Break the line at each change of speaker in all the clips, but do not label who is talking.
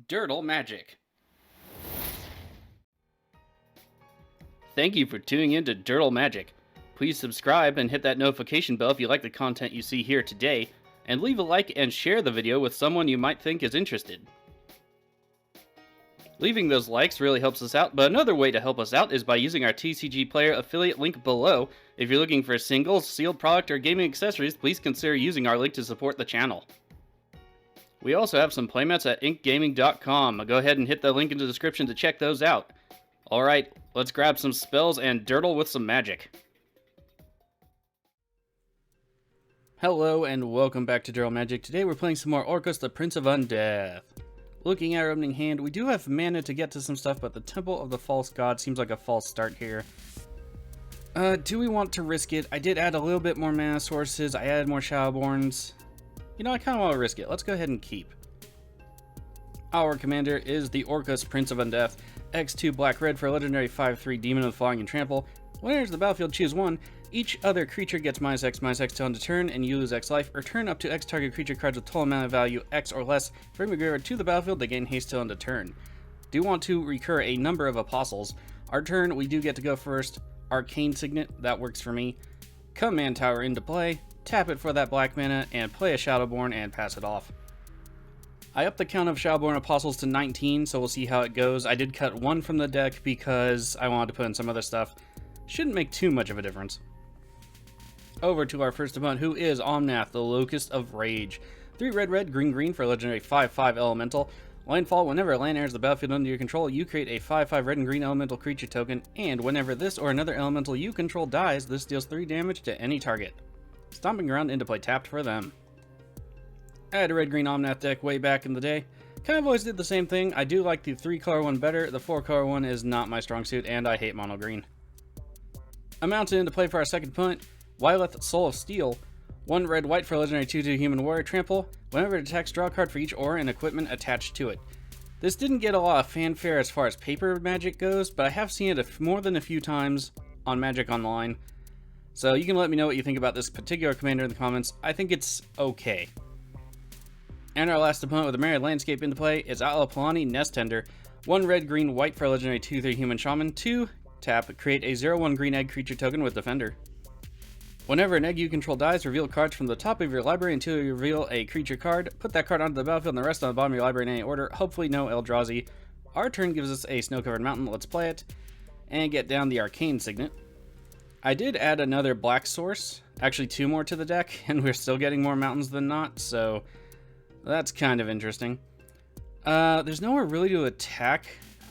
Dirtle Magic. Thank you for tuning in to Dirtle Magic. Please subscribe and hit that notification bell if you like the content you see here today, and leave a like and share the video with someone you might think is interested. Leaving those likes really helps us out, but another way to help us out is by using our TCG Player affiliate link below. If you're looking for singles, sealed product, or gaming accessories, please consider using our link to support the channel. We also have some playmats at inkgaming.com. Go ahead and hit the link in the description to check those out. Alright, let's grab some spells and dirtle with some magic. Hello and welcome back to Dirtle Magic. Today we're playing some more Orcus, the Prince of Undeath. Looking at our opening hand, we do have mana to get to some stuff, but the Temple of the False God seems like a false start here. Do we want to risk it? I did add a little bit more mana sources. I added more Shadowborns. You know, I kind of want to risk it. Let's go ahead and keep. Our commander is the Orcus, Prince of Undeath. X2 black-red for a legendary 5/3 demon with flying and trample. When it enters the battlefield, choose one. Each other creature gets -X/-X till end of turn, and you lose X life. Return up to X target creature cards with total mana value X or less from your graveyard to the battlefield. They gain haste till end of turn. Do want to recur a number of apostles. Our turn, we do get to go first. Arcane Signet, that works for me. Command Tower into play. Tap it for that black mana, and play a Shadowborn and pass it off. I upped the count of Shadowborn Apostles to 19, so we'll see how it goes. I did cut one from the deck because I wanted to put in some other stuff. Shouldn't make too much of a difference. Over to our first opponent, who is Omnath, the Locust of Rage. 3 red, green for a legendary 5/5 elemental. Landfall, whenever a land enters the battlefield under your control, you create a 5/5 red and green elemental creature token, and whenever this or another elemental you control dies, this deals 3 damage to any target. Stomping Ground into play tapped for them. I had a red-green Omnath deck way back in the day. Kind of always did the same thing. I do like the 3-color one better. The 4-color one is not my strong suit, and I hate mono green. I mounted into play for our second opponent, Wyleth, Soul of Steel. 1 red-white for a legendary 2/2 human warrior trample. Whenever it attacks, draw a card for each aura and equipment attached to it. This didn't get a lot of fanfare as far as paper Magic goes, but I have seen it more than a few times on Magic Online. So you can let me know what you think about this particular commander in the comments. I think it's okay. And our last opponent with a Myriad Landscape into play is Atla Nest Tender. 1 red, green, white for a legendary 2/3 human shaman. 2 tap, create a 0/1 green egg creature token with Defender. Whenever an egg you control dies, reveal cards from the top of your library until you reveal a creature card. Put that card onto the battlefield and the rest on the bottom of your library in any order. Hopefully no Eldrazi. Our turn gives us a snow-covered mountain. Let's play it and get down the Arcane Signet. I did add another black source, actually 2 more to the deck, and we're still getting more mountains than not, so that's kind of interesting. There's nowhere really to attack.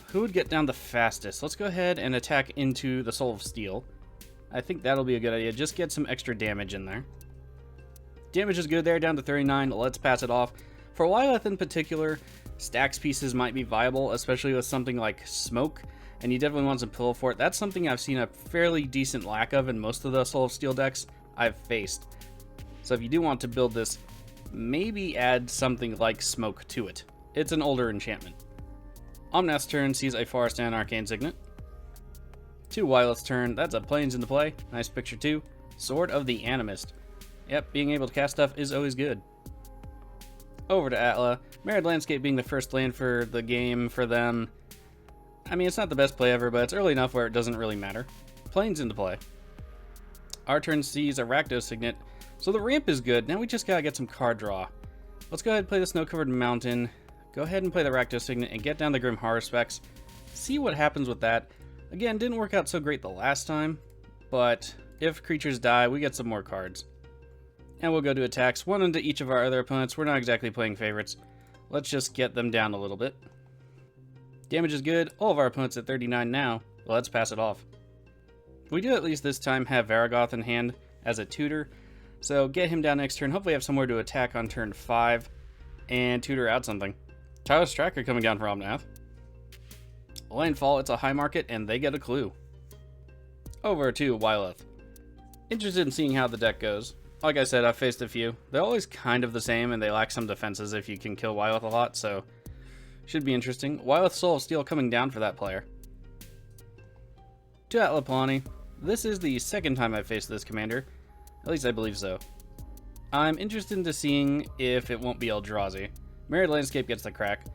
Who would get down the fastest? Let's go ahead and attack into the Soul of Steel. I think that'll be a good idea. Just get some extra damage in there. Damage is good there, down to 39. Let's pass it off. For Wyleth in particular, stacks pieces might be viable, especially with something like Smoke, and you definitely want some Pillow Fort. That's something I've seen a fairly decent lack of in most of the Soul of Steel decks I've faced. So if you do want to build this, maybe add something like Smoke to it. It's an older enchantment. Omnath's turn sees a Forest and Arcane Signet. To Wyleth's turn, that's a Plains into play. Nice picture too. Sword of the Animist. Yep, being able to cast stuff is always good. Over to Atla. Myriad Landscape being the first land for the game for them. I mean, it's not the best play ever, but it's early enough where it doesn't really matter. Plains into play. Our turn sees a Rakdos Signet. So the ramp is good. Now we just gotta get some card draw. Let's go ahead and play the Snow-Covered Mountain. Go ahead and play the Rakdos Signet and get down the Grim Horror specs. See what happens with that. Again, didn't work out so great the last time, but if creatures die, we get some more cards. And we'll go to attacks, 1 into each of our other opponents. We're not exactly playing favorites. Let's just get them down a little bit. Damage is good. All of our opponents at 39 now. Let's pass it off. We do at least this time have Varragoth in hand as a tutor, so get him down next turn. Hopefully have somewhere to attack on turn 5 and tutor out something. Tireless Tracker coming down for Omnath. Landfall, it's a high market, and they get a clue. Over to Wyleth. Interested in seeing how the deck goes. Like I said, I've faced a few. They're always kind of the same, and they lack some defenses if you can kill Wyleth a lot, so should be interesting. Wyleth Soul of Steel coming down for that player. To Atla. This is the second time I've faced this commander. At least I believe so. I'm interested into seeing if it won't be Eldrazi. Myriad Landscape gets the crack.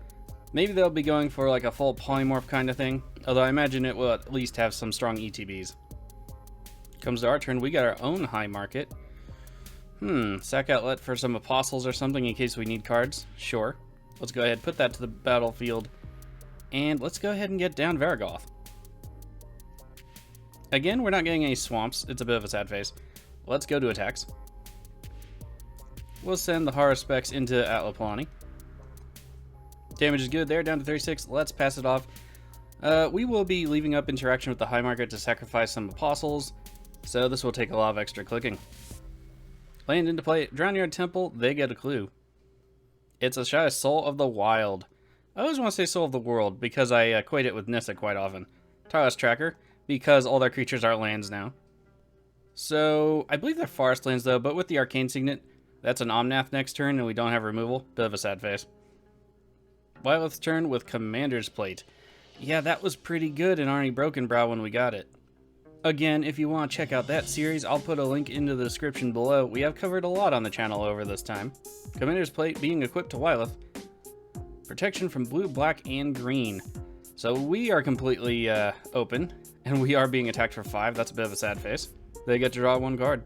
Maybe they'll be going for like a full polymorph kind of thing, although I imagine it will at least have some strong ETBs. Comes to our turn, we got our own high market. Sack outlet for some apostles or something in case we need cards. Sure. Let's go ahead, put that to the battlefield, and let's go ahead and get down Vargoth. Again, we're not getting any swamps. It's a bit of a sad face. Let's go to attacks. We'll send the horror specs into Atla. Damage is good there, down to 36. Let's pass it off. We will be leaving up interaction with the high market to sacrifice some apostles, so this will take a lot of extra clicking. Land into play, Drownyard Temple, they get a clue. It's a shy Soul of the Wild. I always want to say Soul of the World because I equate it with Nissa quite often. Tireless Tracker, because all their creatures are lands now. So, I believe they're forest lands though, but with the Arcane Signet, that's an Omnath next turn and we don't have removal. Bit of a sad face. Wyleth's turn with Commander's Plate. Yeah, that was pretty good in Arni Brokenbrow when we got it. Again, if you want to check out that series, I'll put a link into the description below. We have covered a lot on the channel over this time. Commander's Plate being equipped to Wyleth. Protection from blue, black, and green. So we are completely open, and we are being attacked for 5. That's a bit of a sad face. They get to draw 1 card.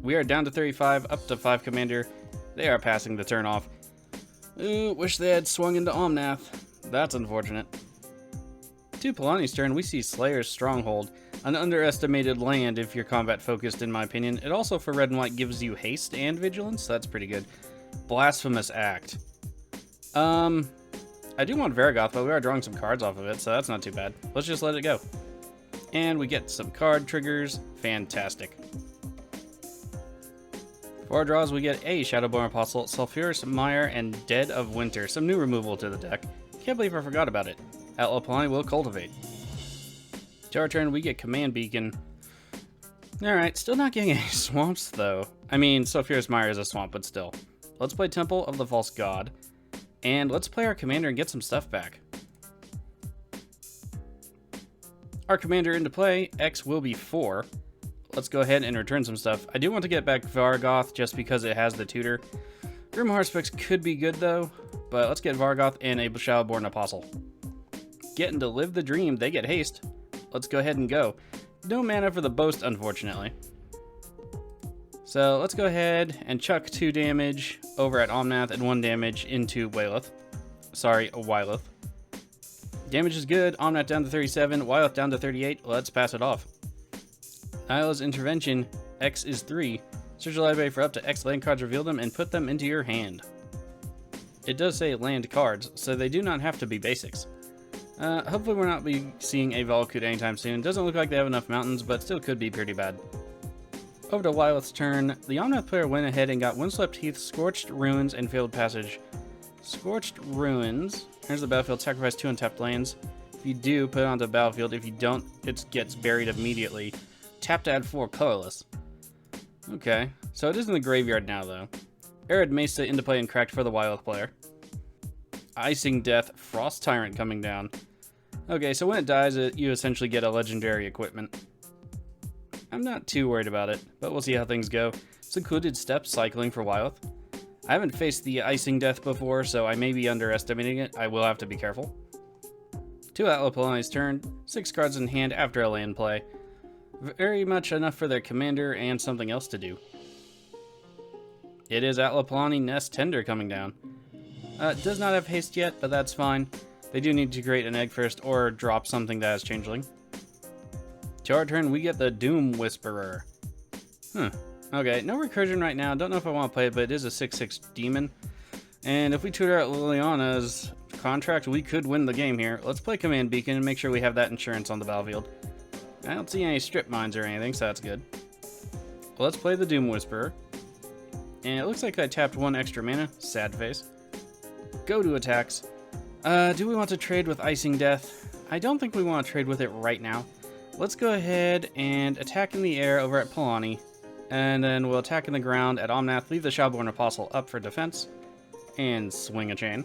We are down to 35, up to 5 Commander. They are passing the turn off. Ooh, wish they had swung into Omnath. That's unfortunate. To Polani's turn, we see Slayer's Stronghold, an underestimated land if you're combat focused in my opinion. It also for red and white gives you haste and vigilance, so that's pretty good. Blasphemous Act. I do want Vargoth, but we are drawing some cards off of it, so that's not too bad. Let's just let it go. And we get some card triggers. Fantastic. For our draws, we get a Shadowborn Apostle, Sulphurous Mire, and Dead of Winter. Some new removal to the deck. Can't believe I forgot about it. Atla will cultivate. To our turn, we get Command Beacon. Alright, still not getting any swamps, though. I mean, Sulphurous Mire is a swamp, but still. Let's play Temple of the False God. And let's play our commander and get some stuff back. Our commander into play, X will be 4. Let's go ahead and return some stuff. I do want to get back Vargoth just because it has the tutor. Grim Harspix could be good though, but let's get Vargoth and a Shadowborn Apostle. Getting to live the dream, they get haste. Let's go ahead and go. No mana for the boast, unfortunately. So let's go ahead and chuck 2 damage over at Omnath and 1 damage into Wyleth. Sorry, Wyleth. Damage is good. Omnath down to 37, Wyleth down to 38. Let's pass it off. Isla's Intervention, X is 3. Search your library for up to X land cards, reveal them, and put them into your hand. It does say land cards, so they do not have to be basics. Hopefully we're not be seeing a Valakut anytime soon. Doesn't look like they have enough mountains, but still could be pretty bad. Over to Wyleth's turn, the Omnath player went ahead and got Windswept Heath, Scorched Ruins, and Failed Passage. Scorched Ruins. Here's the battlefield. Sacrifice 2 untapped lands. If you do, put it onto the battlefield. If you don't, it gets buried immediately. Tap to add 4 colorless. Okay, so it is in the graveyard now, though. Arid Mesa into play and cracked for the Wyleth player. Icing Death, Frost Tyrant coming down. Okay, so when it dies, you essentially get a legendary equipment. I'm not too worried about it, but we'll see how things go. Secluded Step cycling for Wyleth. I haven't faced the Icing Death before, so I may be underestimating it. I will have to be careful. To Atla turn, 6 cards in hand after a land play. Very much enough for their commander and something else to do. It is Atla Nest Tender coming down. Does not have haste yet, but that's fine. They do need to create an egg first or drop something that has changeling. To our turn, we get the Doom Whisperer. Okay, no recursion right now. Don't know if I want to play it, but it is a 6/6 demon. And if we tutor out Liliana's contract, we could win the game here. Let's play Command Beacon and make sure we have that insurance on the battlefield. I don't see any strip mines or anything, so that's good. Well, let's play the Doom Whisperer. And it looks like I tapped 1 extra mana. Sad face. Go to attacks. Do we want to trade with Icing Death? I don't think we want to trade with it right now. Let's go ahead and attack in the air over at Polani. And then we'll attack in the ground at Omnath, leave the Shadowborn Apostle up for defense, and swing a chain.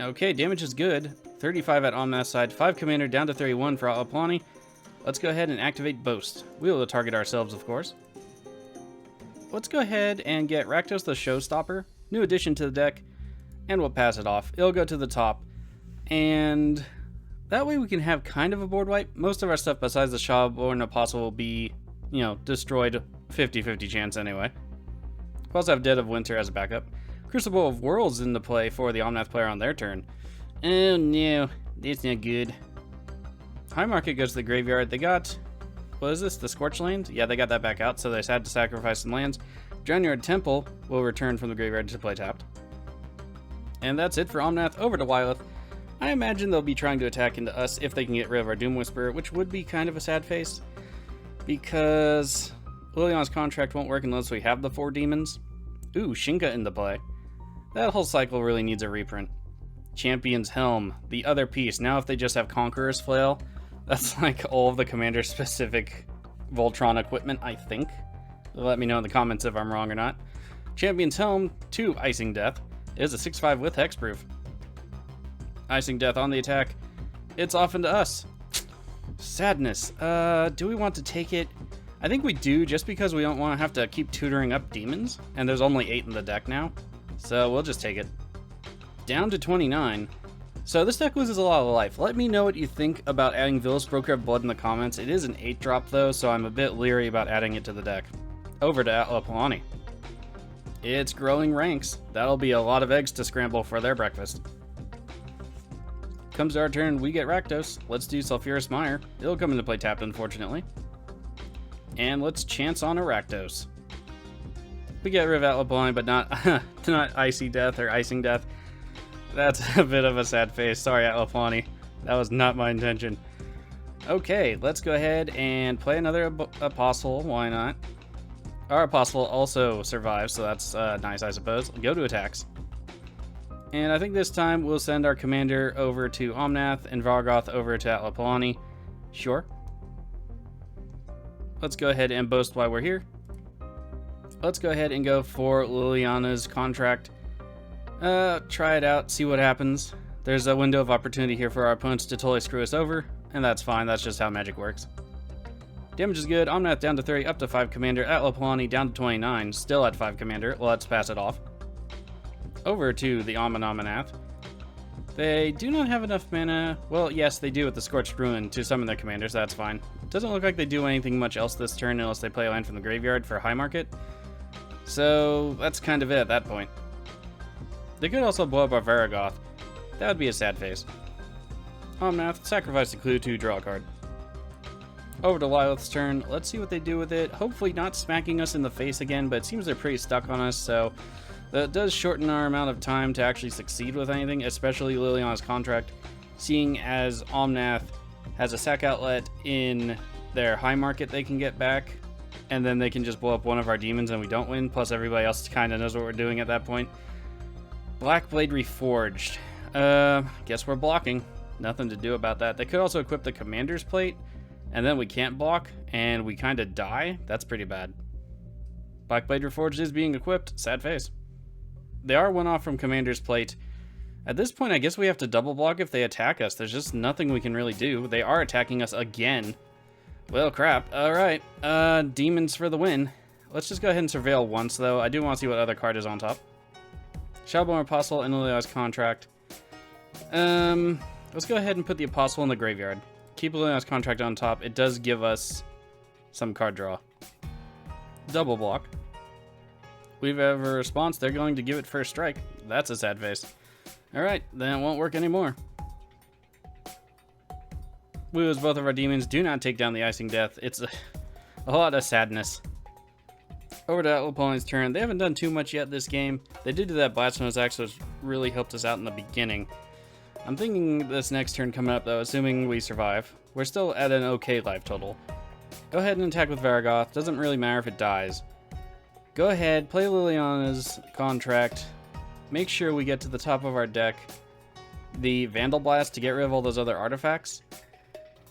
Okay, damage is good. 35 at Omnath's side, 5 commander down to 31 for Polani. Let's go ahead and activate Boast. We will target ourselves, of course. Let's go ahead and get Rakdos the Showstopper. New addition to the deck. and we'll pass it off. It'll go to the top, and that way we can have kind of a board wipe. Most of our stuff besides the Shawborn Apostle will be, you know, destroyed 50-50 chance anyway. We also have Dead of Winter as a backup. Crucible of Worlds into play for the Omnath player on their turn. Oh no, that's not good. High Market goes to the graveyard. They got, what is this, the Scorch Land? Yeah, they got that back out, so they had to sacrifice some lands. Drownyard Temple will return from the graveyard to play tapped. And that's it for Omnath. Over to Wyleth. I imagine they'll be trying to attack into us if they can get rid of our Doom Whisperer, which would be kind of a sad face, because Liliana's contract won't work unless we have the 4 demons. Ooh, Shinka into play. That whole cycle really needs a reprint. Champion's Helm, the other piece. Now if they just have Conqueror's Flail, that's like all of the commander-specific Voltron equipment, I think. Let me know in the comments if I'm wrong or not. Champion's Helm, 2 Icing Death. It is a 6/5 with Hexproof. Icing Death on the attack. It's off into us. Sadness. Do we want to take it? I think we do, just because we don't want to have to keep tutoring up demons, and there's only 8 in the deck now. So we'll just take it. Down to 29. So this deck loses a lot of life. Let me know what you think about adding Villas Broker of Blood in the comments. It is an 8-drop though, so I'm a bit leery about adding it to the deck. Over to Atla. It's growing ranks. That'll be a lot of eggs to scramble for their breakfast. Comes to our turn, we get Rakdos. Let's do Sulphurous Mire. It'll come into play tapped, unfortunately. And let's chance on a Rakdos. We get rid of Atla, but not Icy Death or Icing Death. That's a bit of a sad face. Sorry, Atla. That was not my intention. Okay, let's go ahead and play another Apostle. Why not? Our Apostle also survives, so that's nice, I suppose. Go to attacks. And I think this time we'll send our commander over to Omnath and Vargoth over to Atla. Sure. Let's go ahead and boast while we're here. Let's go ahead and go for Liliana's contract. Try it out, see what happens. There's a window of opportunity here for our opponents to totally screw us over, and that's fine, that's just how Magic works. Damage is good. Omnath down to 30, up to 5 commander. Atla down to 29, still at 5 commander. Let's pass it off. Over to the Omnath. They do not have enough mana. Well, yes, they do with the Scorched Ruin to summon their commanders. That's fine. Doesn't look like they do anything much else this turn unless they play a land from the graveyard for High Market. So that's kind of it at that point. They could also blow up our Vargoth. That would be a sad face. Omnath, sacrifice the clue to draw a card. Over to Wyleth's turn. Let's see what they do with it. Hopefully not smacking us in the face again, but it seems they're pretty stuck on us, so that does shorten our amount of time to actually succeed with anything, especially Liliana's contract, seeing as Omnath has a sack outlet in their High Market they can get back, and then they can just blow up one of our demons and we don't win, plus everybody else kind of knows what we're doing at that point. Blackblade Reforged. Guess we're blocking. Nothing to do about that. They could also equip the Commander's Plate, and then we can't block, and we kind of die. That's pretty bad. Blackblade Reforged is being equipped. Sad face. They are one off from Commander's Plate. At this point, I guess we have to double block if they attack us. There's just nothing we can really do. They are attacking us again. Well, crap. Alright. Demons for the win. Let's just go ahead and surveil once, though. I do want to see what other card is on top. Shawborn Apostle and Liliana's contract. Let's go ahead and put the Apostle in the graveyard. Keep Liliana's contract on top. It does give us some card draw. Double block. We have a response. They're going to give it first strike. That's a sad face. Alright, then it won't work anymore. We lose both of our demons. Do not take down the Icing Death. It's a lot of sadness. Over to Atla's turn. They haven't done too much yet this game. They did do that Blasphemous Axe, which really helped us out in the beginning. I'm thinking this next turn coming up, though, assuming we survive. We're still at an okay life total. Go ahead and attack with Vargoth. Doesn't really matter if it dies. Go ahead, play Liliana's contract. Make sure we get to the top of our deck the Vandal Blast to get rid of all those other artifacts.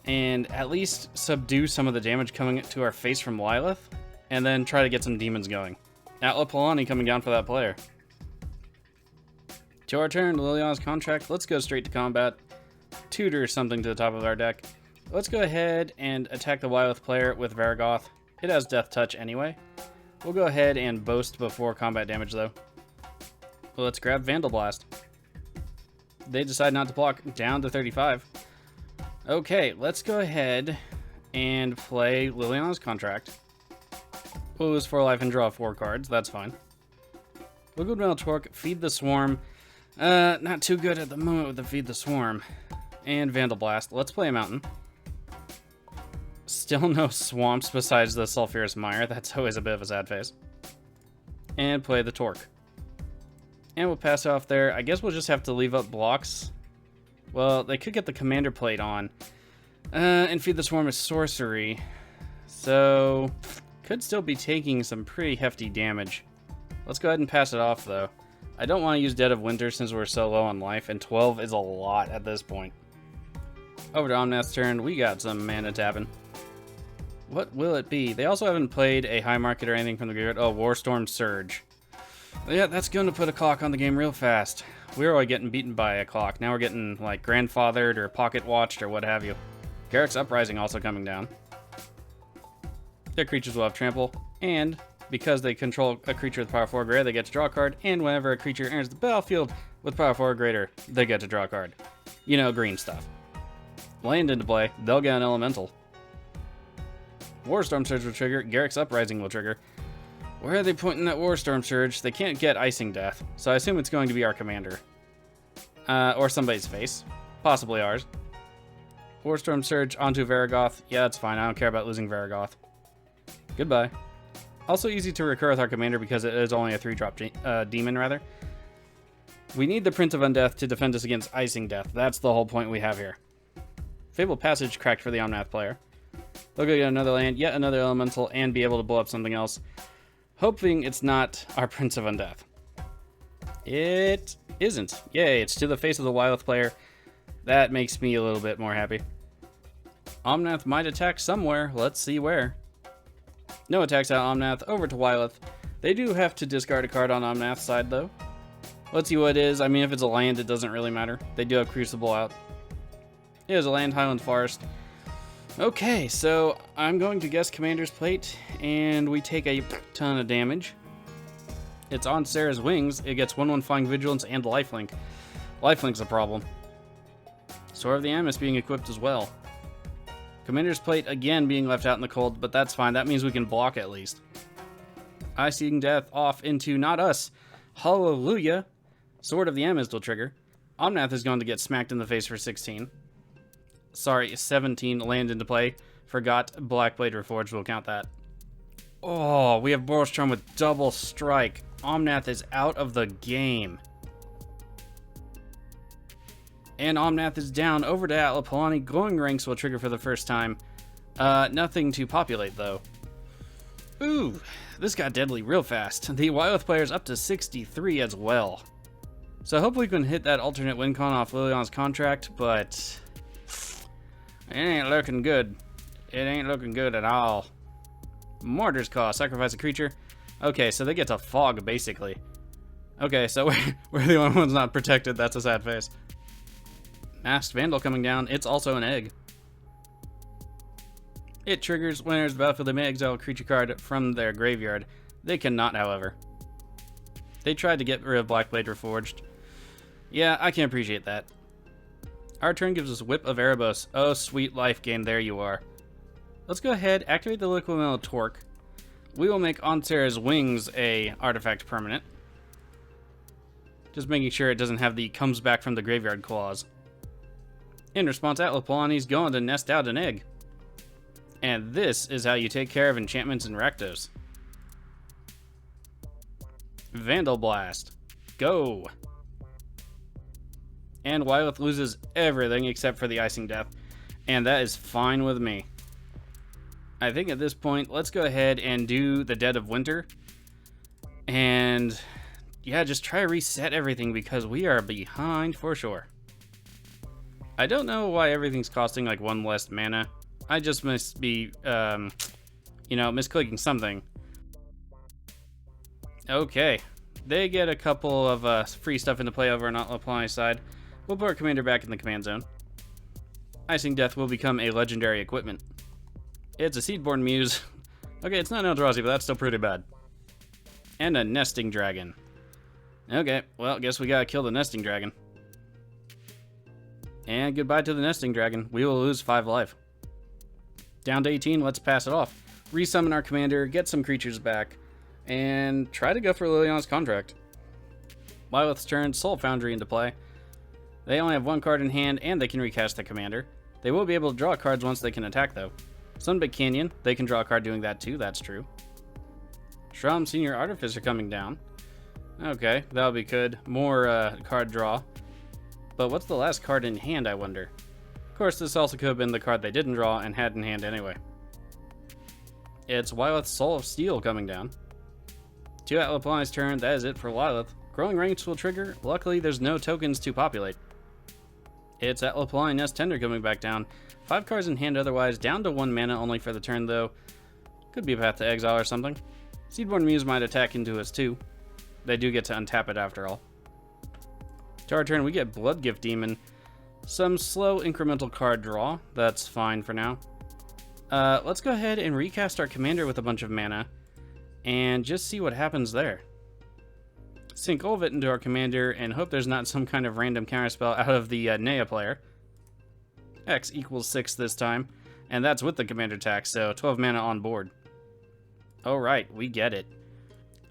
And at least subdue some of the damage coming to our face from Wyleth. And then try to get some demons going. Atla coming down for that player. To our turn, Liliana's contract. Let's go straight to combat. Tutor something to the top of our deck. Let's go ahead and attack the Wyleth player with Vargoth. It has Death Touch anyway. We'll go ahead and boast before combat damage though. let's grab Vandal Blast. They decide not to block, down to 35. Okay, let's go ahead and play Liliana's Contract. We'll lose 4 life and draw 4 cards. That's fine. Liquid Metal Torque, Feed the Swarm. Not too good at the moment with the Feed the Swarm. And Vandal Blast. Let's play a Mountain. Still no swamps besides the Sulphurous Mire. That's always a bit of a sad face. And play the Torque. And we'll pass off there. I guess we'll just have to leave up blocks. Well, they could get the Commander Plate on. And Feed the Swarm is sorcery. So, could still be taking some pretty hefty damage. Let's go ahead and pass it off, though. I don't want to use Dead of Winter since we're so low on life, and 12 is a lot at this point. Over to Omnath's turn, we got some mana tapping. What will it be? They also haven't played a High Market or anything from the graveyard. Oh, Warstorm Surge. Yeah, that's going to put a clock on the game real fast. We were already getting beaten by a clock. Now we're getting, like, grandfathered or pocket watched or what have you. Garruk's Uprising also coming down. Their creatures will have trample, and because they control a creature with power 4 or greater, they get to draw a card, and whenever a creature enters the battlefield with power 4 or greater, they get to draw a card. You know, green stuff. Land into play, they'll get an elemental. Warstorm Surge will trigger, Garruk's Uprising will trigger. Where are they pointing that Warstorm Surge? They can't get Icing Death, so I assume it's going to be our commander. Or somebody's face. Possibly ours. Warstorm Surge onto Varagoth. Yeah, that's fine. I don't care about losing Varagoth. Goodbye. Also easy to recur with our commander because it is only a 3-drop demon, rather. We need the Prince of Undeath to defend us against Icing Death. That's the whole point we have here. Fabled Passage cracked for the Omnath player. They'll go get another land, yet another elemental, and be able to blow up something else. Hoping it's not our Prince of Undeath. It isn't. Yay, it's to the face of the Wyleth player. That makes me a little bit more happy. Omnath might attack somewhere. Let's see where. No attacks out Omnath. Over to Wyleth. They do have to discard a card on Omnath's side, though. Let's see what it is. I mean, if it's a land, it doesn't really matter. They do have Crucible out. It is a land, Highland Forest. Okay, so I'm going to guess Commander's Plate, and we take a ton of damage. It's on Sarah's Wings. It gets 1/1 Flying Vigilance and Lifelink. Lifelink's a problem. Sword of the Amis being equipped as well. Commander's Plate again being left out in the cold, but that's fine. That means we can block at least. Icing Death off into not us. Hallelujah. Sword of the Amis will trigger. Omnath is going to get smacked in the face for 16. Sorry, 17 land into play. Forgot Blackblade Reforged, we'll count that. Oh, we have Borostrom with double strike. Omnath is out of the game. And Omnath is down. Over to Atla. Polani. Glowing Ranks will trigger for the first time. Nothing to populate, though. Ooh, this got deadly real fast. The Wyleth player's up to 63 as well. So hopefully we can hit that alternate win con off Liliana's Contract, but it ain't looking good. It ain't looking good at all. Martyr's Call. Sacrifice a creature. Okay, so they get to fog, basically. Okay, so we're the only ones not protected. That's a sad face. Masked Vandal coming down. It's also an egg. It triggers when there's the battlefield. They may exile a creature card from their graveyard. They cannot, however. They tried to get rid of Blackblade Reforged. Yeah, I can appreciate that. Our turn gives us Whip of Erebos. Oh, sweet life game. There you are. Let's go ahead, activate the Liquid Metal Torque. We will make On Sarah's Wings a artifact permanent. Just making sure it doesn't have the comes back from the graveyard clause. In response, Atla Polani's going to nest out an egg. And this is how you take care of enchantments in Rakdos. Vandal Blast. Go! And Wyleth loses everything except for the Icing Death. And that is fine with me. I think at this point, let's go ahead and do the Dead of Winter. And yeah, just try to reset everything because we are behind for sure. I don't know why everything's costing like 1 less mana. I just must be, misclicking something. Okay. They get a couple of free stuff into play over on Atla Polani's side. We'll put our commander back in the command zone. Icing Death will become a legendary equipment. It's a Seedborn Muse. Okay, it's not an Eldrazi, but that's still pretty bad. And a Nesting Dragon. Okay, well, guess we gotta kill the nesting dragon. And goodbye to the nesting dragon. We will lose 5 life. Down to 18, let's pass it off. Resummon our commander, get some creatures back, and try to go for Liliana's contract. Wyleth's turn, Soul Foundry into play. They only have 1 card in hand, and they can recast the commander. They will be able to draw cards once they can attack, though. Sunbit Canyon, they can draw a card doing that too, that's true. Shrum Senior Artificer coming down. Okay, that'll be good. More card draw. But what's the last card in hand, I wonder? Of course, this also could have been the card they didn't draw and had in hand anyway. It's Wyleth's Soul of Steel coming down. 2 Atla turn, that is it for Wyleth. Growing Ranks will trigger. Luckily, there's no tokens to populate. It's Atla Nest Tender coming back down. 5 cards in hand otherwise, down to 1 mana only for the turn though. Could be a Path to Exile or something. Seedborn Muse might attack into us too. They do get to untap it after all. To our turn, we get Bloodgift Demon. Some slow incremental card draw. That's fine for now. Let's go ahead and recast our commander with a bunch of mana and just see what happens there. Sink all of it into our commander and hope there's not some kind of random counterspell out of the Nea player. X equals 6 this time, and that's with the commander tax, so 12 mana on board. Alright, we get it.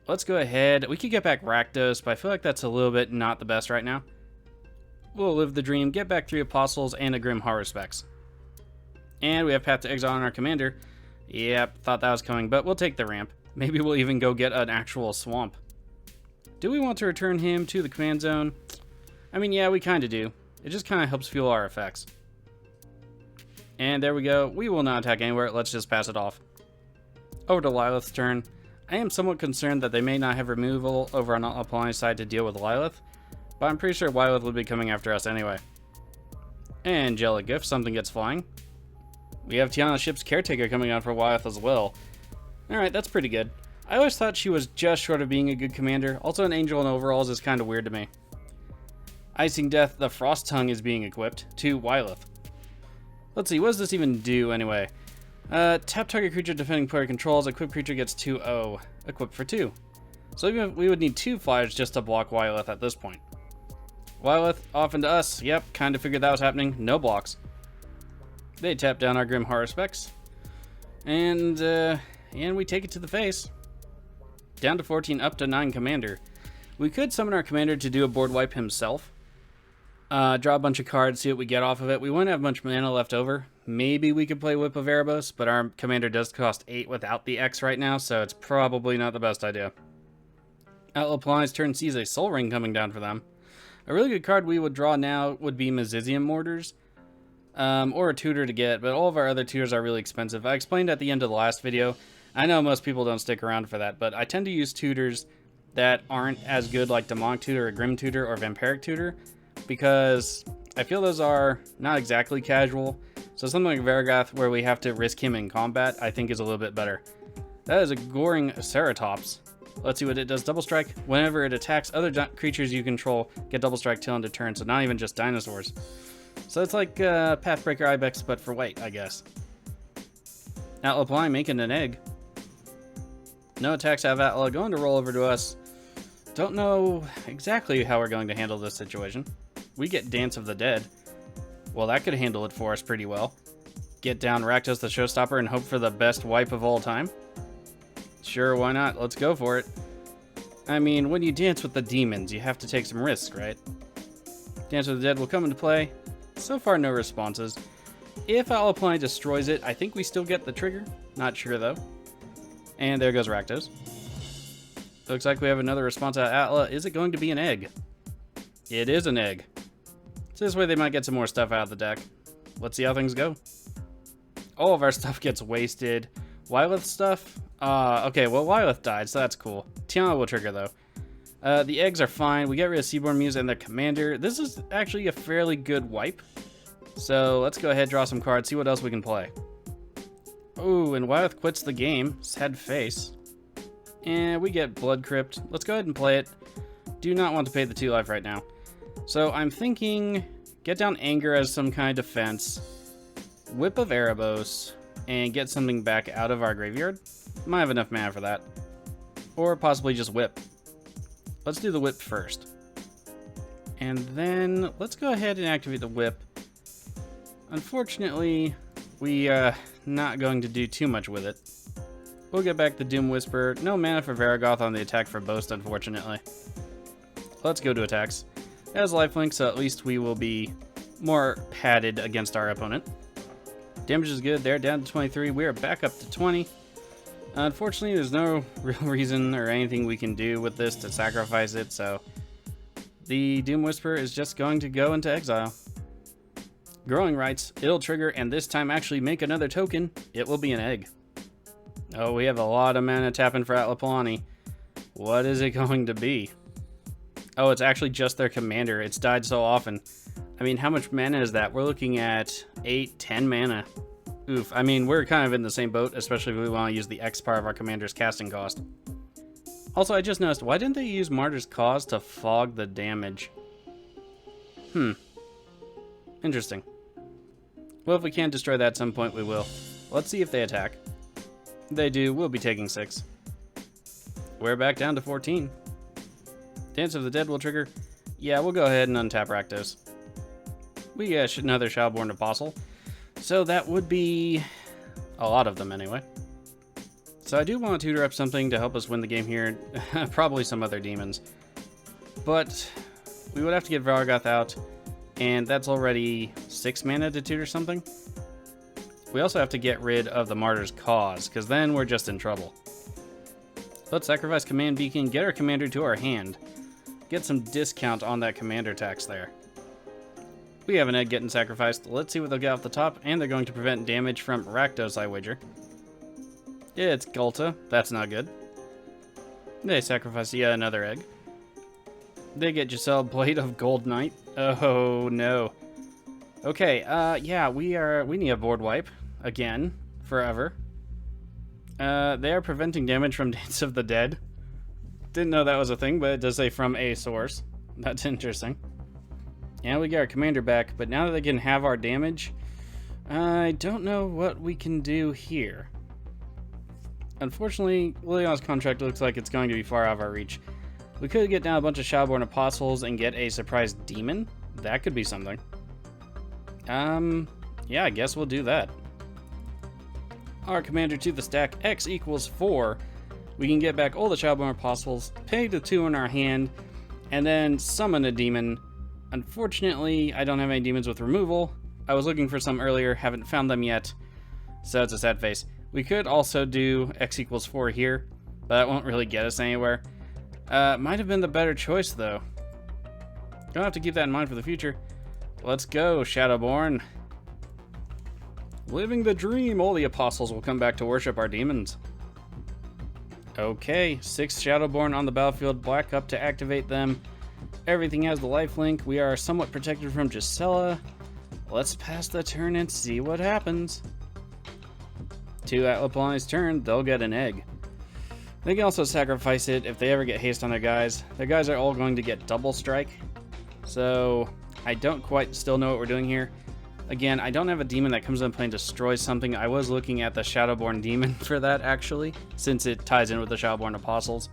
Let's go ahead. We could get back Rakdos, but I feel like that's a little bit not the best right now. We'll live the dream, get back 3 Apostles and a Grim Haruspex. And we have Path to Exile on our commander. Yep, thought that was coming, but we'll take the ramp. Maybe we'll even go get an actual swamp. Do we want to return him to the command zone? I mean, yeah, we kind of do. It just kind of helps fuel our effects. And there we go. We will not attack anywhere. Let's just pass it off. Over to Wyleth's turn. I am somewhat concerned that they may not have removal over on Atla's side to deal with Wyleth, but I'm pretty sure Wyleth would be coming after us anyway. Angelic Gift, something gets flying. We have Tiana Ship's Caretaker coming out for Wyleth as well. Alright, that's pretty good. I always thought she was just short of being a good commander. Also, an Angel in overalls is kind of weird to me. Icing Death, the Frost Tongue is being equipped to Wyleth. Let's see, what does this even do anyway? Tap target creature defending player controls. Equipped creature gets 2/0. Equipped for 2. So even we would need 2 flyers just to block Wyleth at this point. Wyleth off into us. Yep, kind of figured that was happening. No blocks. They tap down our Grim Haruspex. And we take it to the face. Down to 14, up to 9 commander. We could summon our commander to do a board wipe himself. Draw a bunch of cards, see what we get off of it. We wouldn't have much mana left over. Maybe we could play Whip of Erebos, but our commander does cost 8 without the X right now, so it's probably not the best idea. Atla's turn sees a Soul Ring coming down for them. A really good card we would draw now would be Mazizium Mortars, or a tutor to get, but all of our other tutors are really expensive. I explained at the end of the last video. I know most people don't stick around for that, but I tend to use tutors that aren't as good like Demonic Tutor or Grim Tutor or Vampiric Tutor, because I feel those are not exactly casual. So something like Varagath, where we have to risk him in combat, I think is a little bit better. That is a Goring Ceratops. Let's see what it does. Double Strike. Whenever it attacks other creatures you control, get Double Strike till end of turn, so not even just dinosaurs. So it's like Pathbreaker Ibex, but for white, I guess. Atla making an egg. No attacks have Atla. Going to roll over to us. Don't know exactly how we're going to handle this situation. We get Dance of the Dead. Well, that could handle it for us pretty well. Get down Rakdos the Showstopper and hope for the best wipe of all time. Sure, why not? Let's go for it. I mean, when you dance with the demons, you have to take some risks, right? Dance of the Dead will come into play. So far, no responses. If Atla destroys it, I think we still get the trigger. Not sure, though. And there goes Rakdos. Looks like we have another response out of Atla. Is it going to be an egg? It is an egg. So this way they might get some more stuff out of the deck. Let's see how things go. All of our stuff gets wasted. Wyleth stuff? Okay, well, Wyleth died, so that's cool. Tiana will trigger, though. The eggs are fine. We get rid of Seaborn Muse and their commander. This is actually a fairly good wipe. So let's go ahead, draw some cards, see what else we can play. Ooh, and Wyleth quits the game. Sad face. And we get Blood Crypt. Let's go ahead and play it. Do not want to pay the 2 life right now. So I'm thinking, get down Anger as some kind of defense, Whip of Erebos, and get something back out of our graveyard. Might have enough mana for that. Or possibly just Whip. let's do the whip first. And then let's go ahead and activate the whip. Unfortunately, we are not going to do too much with it. We'll get back the Doom Whisper. No mana for Varagoth on the attack for Boast, unfortunately. Let's go to attacks. It has lifelink, so at least we will be more padded against our opponent. Damage is good. They're down to 23. We are back up to 20. Unfortunately, there's no real reason or anything we can do with this to sacrifice it, so the Doom Whisper is just going to go into exile. Growing Rites, it'll trigger, and this time actually make another token. It will be an egg. Oh, we have a lot of mana tapping for Atla. What is it going to be? Oh, it's actually just their commander. It's died so often. I mean, how much mana is that? We're looking at 8, 10 mana. Oof. I mean, we're kind of in the same boat, especially if we want to use the X part of our commander's casting cost. Also, I just noticed, why didn't they use Martyr's Cause to fog the damage? Interesting. Well, if we can't destroy that at some point, we will. Let's see if they attack. They do. We'll be taking 6. We're back down to 14. Dance of the Dead will trigger. Yeah, we'll go ahead and untap Rakdos. We get another Shadowborn Apostle. So that would be a lot of them anyway. So I do want to tutor up something to help us win the game here. Probably some other demons. But we would have to get Varagoth out. And that's already 6 mana to tutor something. We also have to get rid of the Martyr's Cause, because then we're just in trouble. Let's sacrifice Command Beacon, get our commander to our hand. Get some discount on that commander tax there. We have an egg getting sacrificed. Let's see what they'll get off the top, and they're going to prevent damage from Rakdos, I wager. Yeah, it's Gulta. That's not good. They sacrifice yet another egg. They get Giselle, Blade of Gold Knight. Oh, no. Okay, yeah, we need a board wipe. Again. Forever. They are preventing damage from Dance of the Dead. Didn't know that was a thing, but it does say from a source. That's interesting. And we get our commander back, but now that they can have our damage, I don't know what we can do here. Unfortunately, Liliana's contract looks like it's going to be far out of our reach. We could get down a bunch of Shadowborn Apostles and get a surprise demon. That could be something. Yeah, I guess we'll do that. Our commander to the stack, X equals 4. We can get back all the Shadowborn Apostles, pay the 2 in our hand, and then summon a demon. Unfortunately, I don't have any demons with removal. I was looking for some earlier, haven't found them yet, so it's a sad face. We could also do X equals 4 here, but that won't really get us anywhere. Might have been the better choice, though. Gonna have to keep that in mind for the future. Let's go, Shadowborn. Living the dream, all the apostles will come back to worship our demons. Okay, 6 Shadowborn on the battlefield, black up to activate them. Everything has the lifelink. We are somewhat protected from Gisela. Let's pass the turn and see what happens. 2 Atla turn, they'll get an egg. They can also sacrifice it if they ever get haste on their guys. Their guys are all going to get double strike. So I don't quite still know what we're doing here. Again, I don't have a demon that comes in play and destroys something. I was looking at the Shadowborn demon for that, actually, since it ties in with the Shadowborn Apostles.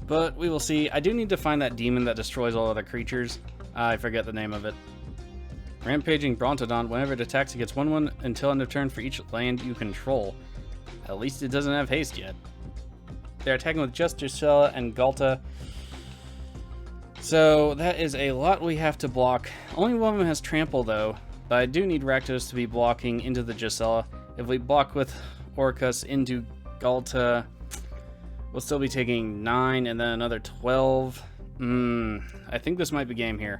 But we will see. I do need to find that demon that destroys all other creatures. I forget the name of it. Rampaging Brontodon. Whenever it attacks, it gets 1/1 until end of turn for each land you control. At least it doesn't have haste yet. They're attacking with just Gisela and Gulta. So that is a lot we have to block. Only one of them has Trample, though. But I do need Rakdos to be blocking into the Gisela. If we block with Orcus into Gulta, we'll still be taking 9 and then another 12. I think this might be game here.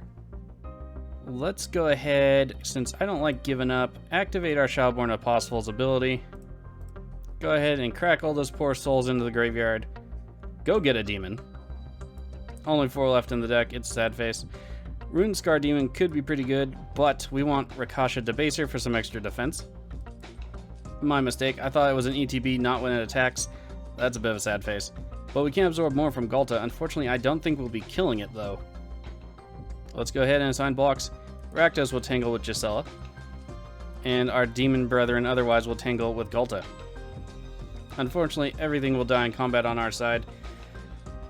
Let's go ahead, since I don't like giving up, activate our Shadowborn Apostle's ability. Go ahead and crack all those poor souls into the graveyard. Go get a demon. Only 4 left in the deck, it's sad face. Rune Scar Demon could be pretty good, but we want Rakasha Debaser for some extra defense. My mistake, I thought it was an ETB not when it attacks. That's a bit of a sad face. But we can absorb more from Gulta. Unfortunately, I don't think we'll be killing it, though. Let's go ahead and assign blocks. Rakdos will tangle with Gisela. And our demon brethren otherwise will tangle with Gulta. Unfortunately, everything will die in combat on our side.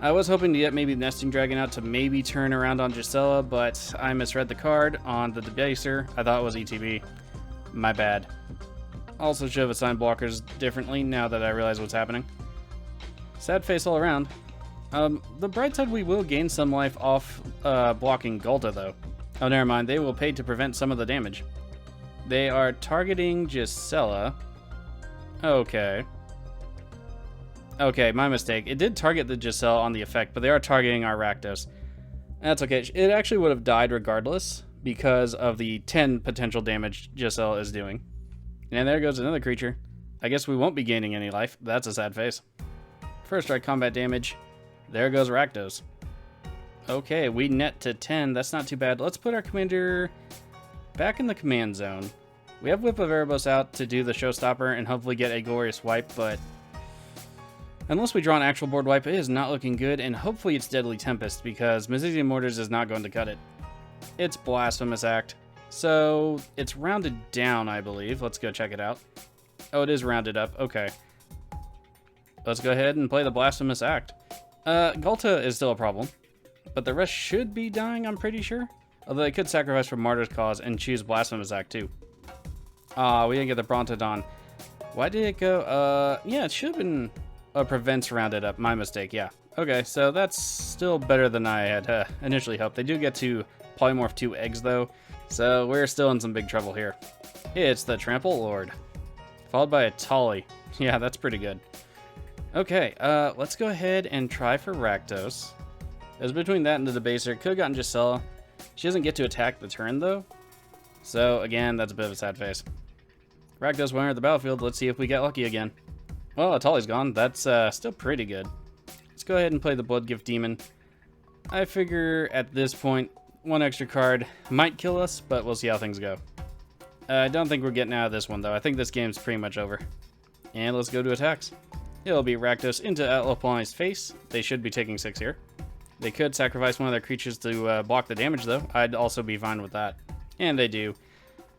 I was hoping to get maybe Nesting Dragon out to maybe turn around on Gisela, but I misread the card on the Debaser. I thought it was ETB. My bad. Also should have assigned blockers differently now that I realize what's happening. Sad face all around. The bright side, we will gain some life off blocking Gulta, though. Oh, never mind. They will pay to prevent some of the damage. They are targeting Gisela. Okay. Okay, my mistake. It did target the Giselle on the effect, but they are targeting our Rakdos. That's okay. It actually would have died regardless because of the 10 potential damage Giselle is doing. And there goes another creature. I guess we won't be gaining any life. That's a sad face. First strike combat damage. There goes Rakdos. Okay, we net to 10. That's not too bad. Let's put our commander back in the command zone. We have Whip of Erebos out to do the showstopper and hopefully get a glorious wipe, but unless we draw an actual board wipe, it is not looking good, and hopefully it's Deadly Tempest, because Mazizian Mortars is not going to cut it. It's Blasphemous Act. So, it's rounded down, I believe. Let's go check it out. Oh, it is rounded up. Okay. Let's go ahead and play the Blasphemous Act. Gulta is still a problem, but the rest should be dying, I'm pretty sure. Although they could sacrifice for Martyr's Cause and choose Blasphemous Act, too. We didn't get the Brontodon. Why did it go? Yeah, it should have been... prevents rounded up. My mistake, yeah. Okay, so that's still better than I had initially hoped. They do get to polymorph 2 eggs, though, so we're still in some big trouble here. It's the Trample Lord, followed by a Tolly. Yeah, that's pretty good. Okay, let's go ahead and try for Rakdos. It was between that and the Debaser. Could have gotten Gisela. She doesn't get to attack the turn, though. So, again, that's a bit of a sad face. Rakdos went at the battlefield. Let's see if we get lucky again. Well, Atali's gone. That's still pretty good. Let's go ahead and play the Bloodgift Demon. I figure at this point, one extra card might kill us, but we'll see how things go. I don't think we're getting out of this one, though. I think this game's pretty much over. And let's go to attacks. It'll be Rakdos into Atla Polani's face. They should be taking 6 here. They could sacrifice one of their creatures to block the damage, though. I'd also be fine with that. And they do.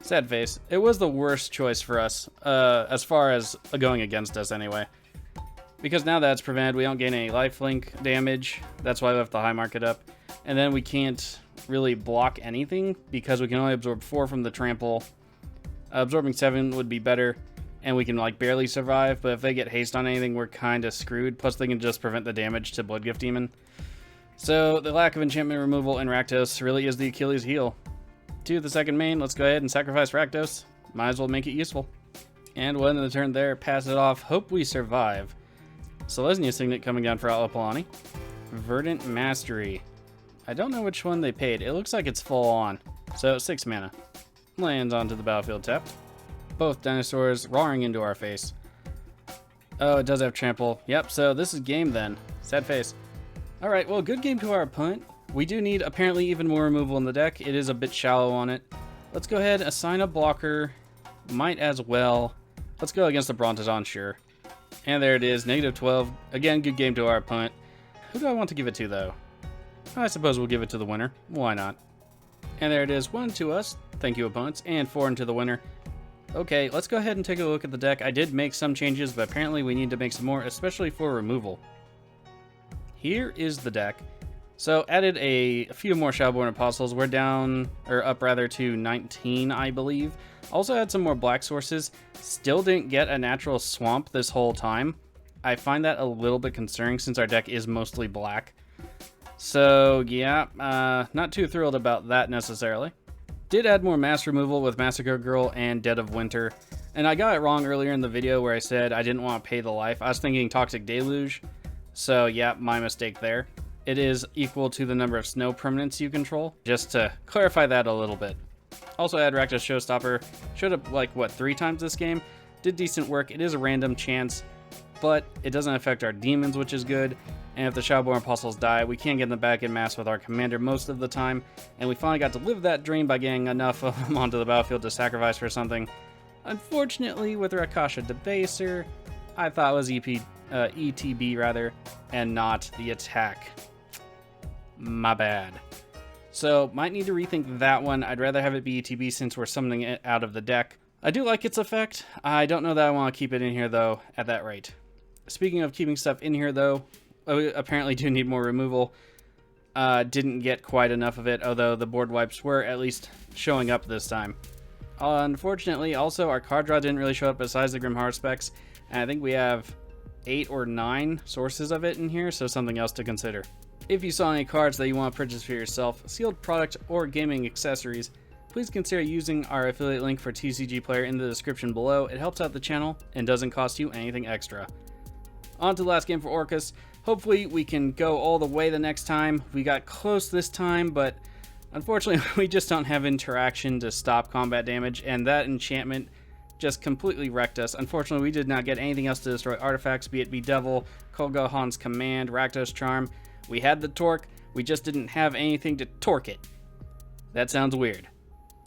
Sad face. It was the worst choice for us, as far as going against us anyway. Because now that's prevented, we don't gain any lifelink damage. That's why I left the high market up. And then we can't really block anything because we can only absorb 4 from the trample. Absorbing 7 would be better, and we can like barely survive. But if they get haste on anything, we're kind of screwed. Plus they can just prevent the damage to Bloodgift Demon. So the lack of enchantment removal in Rakdos really is the Achilles heel. To the second main, let's go ahead and sacrifice Rakdos. Might as well make it useful. And we'll end the turn there, pass it off, hope we survive. Selesnya Signet coming down for Atla Polani. Verdant Mastery. I don't know which one they paid. It looks like it's full on. So 6 mana. Lands onto the battlefield tapped. Both dinosaurs roaring into our face. Oh, it does have trample. Yep, so this is game then. Sad face. Alright, well, good game to our opponent. We do need apparently even more removal in the deck. It is a bit shallow on it. Let's go ahead, assign a blocker. Might as well. Let's go against the Brontodon, sure. And there it is, -12. Again, good game to our opponent. Who do I want to give it to, though? I suppose we'll give it to the winner. Why not? And there it is, 1 to us. Thank you, opponents. And 4 into the winner. Okay, let's go ahead and take a look at the deck. I did make some changes, but apparently we need to make some more, especially for removal. Here is the deck. So, added a few more Shadowborn Apostles. We're down, or up rather, to 19, I believe. Also had some more black sources. Still didn't get a natural swamp this whole time. I find that a little bit concerning since our deck is mostly black. So, yeah, not too thrilled about that necessarily. Did add more mass removal with Massacre Girl and Dead of Winter. And I got it wrong earlier in the video where I said I didn't want to pay the life. I was thinking Toxic Deluge. So, yeah, my mistake there. It is equal to the number of snow permanents you control, just to clarify that a little bit. Also add Rakdos Showstopper. Showed up like, what, 3 times this game? Did decent work. It is a random chance, but it doesn't affect our demons, which is good. And if the Shadowborn Apostles die, we can get them back in mass with our commander most of the time. And we finally got to live that dream by getting enough of them onto the battlefield to sacrifice for something. Unfortunately, with Rakasha Debaser, I thought it was ETB rather, and not the attack. My bad. So, might need to rethink that one. I'd rather have it be ETB since we're summoning it out of the deck. I do like its effect. I don't know that I want to keep it in here, though, at that rate. Speaking of keeping stuff in here, though, apparently do need more removal. Didn't get quite enough of it, although the board wipes were at least showing up this time. Unfortunately, also, our card draw didn't really show up besides the Grim Haruspex, and I think we have 8 or 9 sources of it in here, so something else to consider. If you saw any cards that you want to purchase for yourself, sealed product, or gaming accessories, please consider using our affiliate link for TCG Player in the description below. It helps out the channel and doesn't cost you anything extra. On to the last game for Orcus. Hopefully we can go all the way the next time. We got close this time, but unfortunately we just don't have interaction to stop combat damage, and that enchantment just completely wrecked us. Unfortunately, we did not get anything else to destroy artifacts, be it Bedevil, Kol'Gahon's Command, Rakdos Charm. We had the torque, we just didn't have anything to torque it. That sounds weird.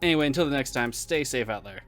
Anyway, until the next time, stay safe out there.